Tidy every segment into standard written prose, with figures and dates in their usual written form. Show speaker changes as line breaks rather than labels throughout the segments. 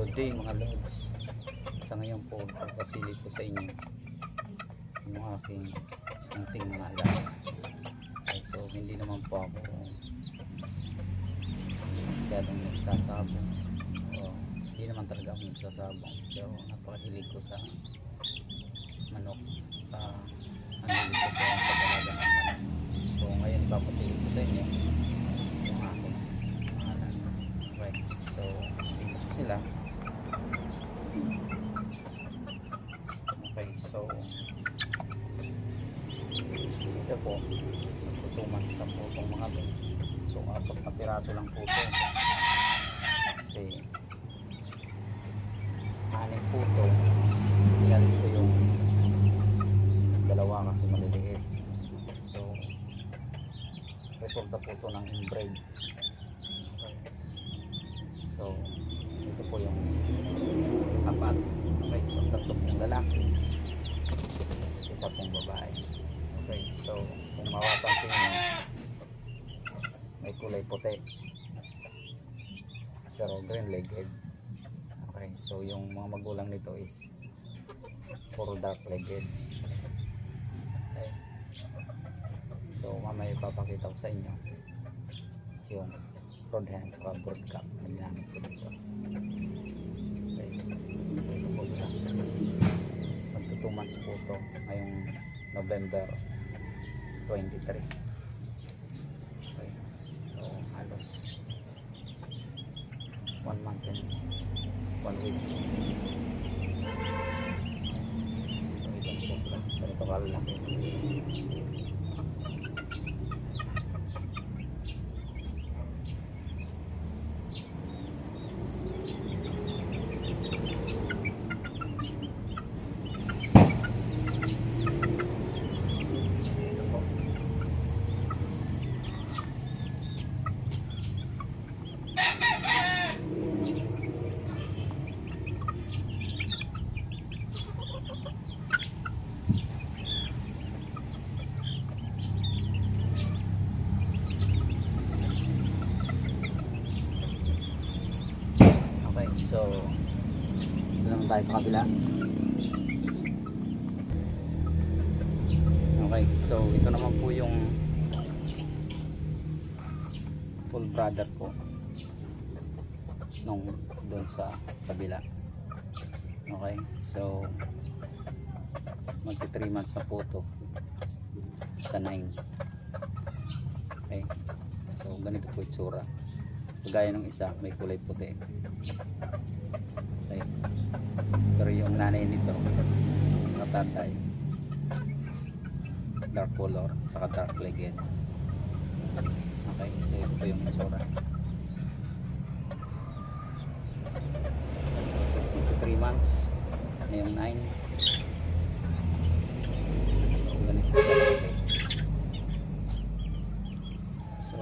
Good day mga lods. Sa ngayon po, papasili ko sa inyo yung aking munting mga alaga. So hindi naman po ako masyadong nagsasabong. Hindi naman talaga ako nagsasabong. Pero napakahilig ko sa manok. Mahilig ko sa pag-alaga ng manok. So ngayon papasili ko sa inyo yung aking mga alaga. Right. So tingnan ko sila. Okay, so ito po, 2 months na po itong mga to. So 4 na piraso lang po ito kasi 6 po ito. Inalis ko yung 2 kasi maliliit. So resulta po ito ng inbreed. Okay. So ito po yung 4. Okay, so 3 pong lalaki, 1 pong babae. Okay, so kung mapapansin nyo, may kulay puti pero green legged. Okay, so yung mga magulang nito is puro dark legged. Okay, so mamaya ipapakita ko sa inyo yung broad hen at broad cap na ginamit ko dito. Okay, so ito po sila. Magto 2 months po ito ngayong November 23. Okay, so halos 1 month and 1 week. So ito po sila. Ganito kalalaki. So, ito naman tayo sa kabila. Okay, so ito naman po yung full brother po nung doon sa kabila. Okay, so magti 3 months na po ito sa 9. Okay, so ganito po itsura. Gaya ng isa, may kulay puti. Okay. Pero yung nanay nito, katatay, dark color, saka dark legged. Okay, so ito po yung itsura. 3 months, ngayong 9. Ganito po. So,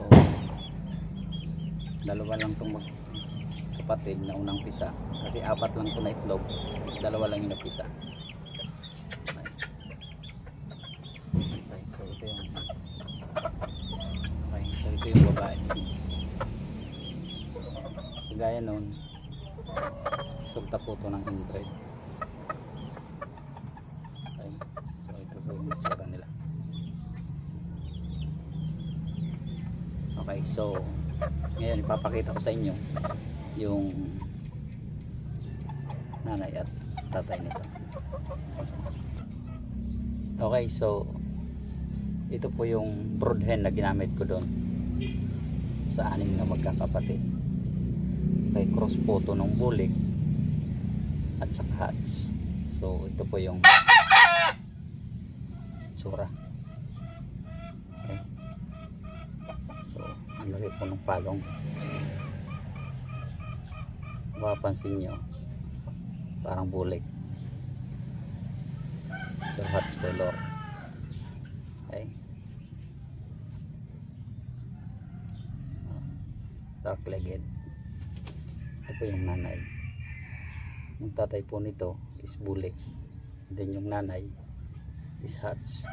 dalawa lang itong magkapatid na unang pisa kasi 4 lang ito na itlog, 2 lang yung napisa. Okay, so ito yung babae. So gaya nun, sulta po ito ng inbred. Okay, so ito po yung itsura nila. Okay, so ngayon ipapakita ko sa inyo yung nanay at tatay nito. Okay, so ito po yung brood hen na ginamit ko doon sa 6 na magkakapatid. Okay, cross po ito ng bulik at saka hatch. So ito po yung tsura. Okay, so ang laki po ng palong. Mapapansin nyo, parang bulik. So hatch color. Okay, dark legged. Ito po yung nanay. Yung tatay po nito is bulik. Then yung nanay is hatch.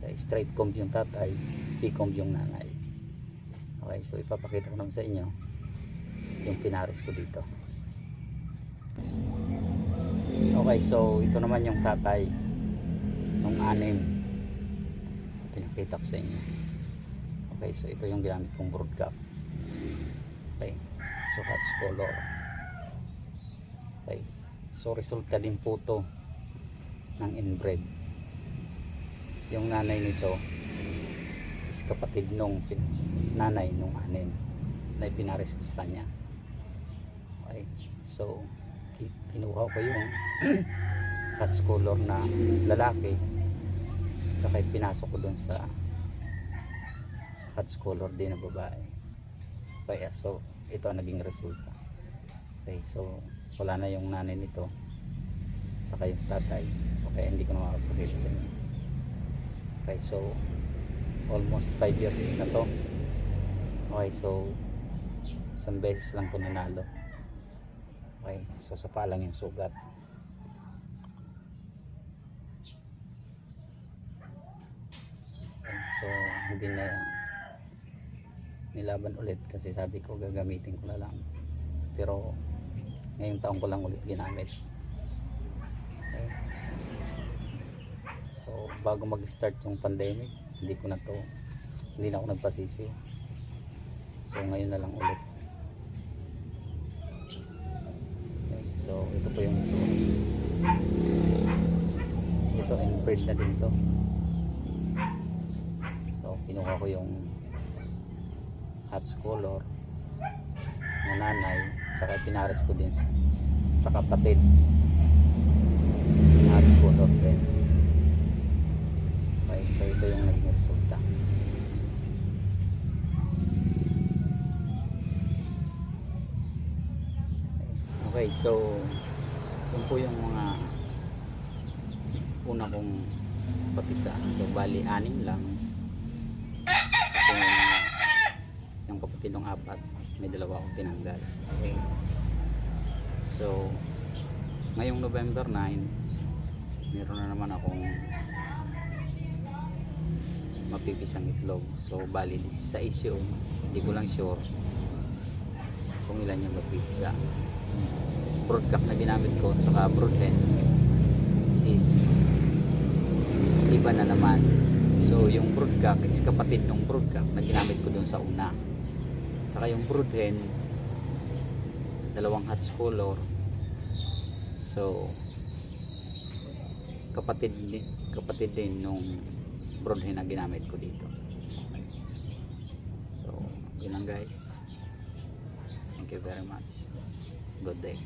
Okay, straight comb yung tatay, P-comb yung nanay. Okay, so ipapakita ko naman sa inyo yung pinares ko dito. Okay, so ito naman yung tatay nung 6 pinakita ko sa inyo. Okay, so ito yung ginamit kong broodcock. Okay, so hatch color. Okay, so resulta din po to ng inbred. Yung nanay nito is kapatid nung nanay nung 6 na ipinares ko sa kanya. Okay, so kinuha ko yung hatch color na lalaki, saka pinasok ko dun sa hatch color din na babae. Kaya so ito ang naging resulta. Okay, so wala na yung nanay nito saka yung tatay, so kaya hindi ko na makapagpakita sa inyo. Okay, so almost 5 years na to. Okay, so isang beses lang to nanalo. Okay, so sa paa lang yung sugat. Okay, so hindi na nilaban ulit kasi sabi ko gagamitin ko na lang, pero ngayong taon ko lang ulit ginamit. Okay. So bago mag start yung pandemic, hindi na ako nagpasisi, so ngayon na lang ulit. Okay, so ito po yung ito inbred na din to. So kinuha ko yung hatch color na nanay, saka pinares ko din sa kapatid hatch color din. Okay, so ito yung naging resulta. Okay, so yun po yung mga una kong papisa. So bali 6 lang. So yung kapatid ng 4, may 2 akong tinanggal. Okay, so ngayong November 9 meron na naman akong mapipisang itlog. So bali 16 yun, hindi ko lang sure kung ilan yung mapipisa. Broodcock na ginamit ko saka broodhen is iba na naman. So yung broodcock is kapatid ng broodcock na ginamit ko dun sa una, saka yung broodhen 2 hatch color. So kapatid din nung broodhen na ginamit ko dito. So yun lang guys, thank you very much, good day.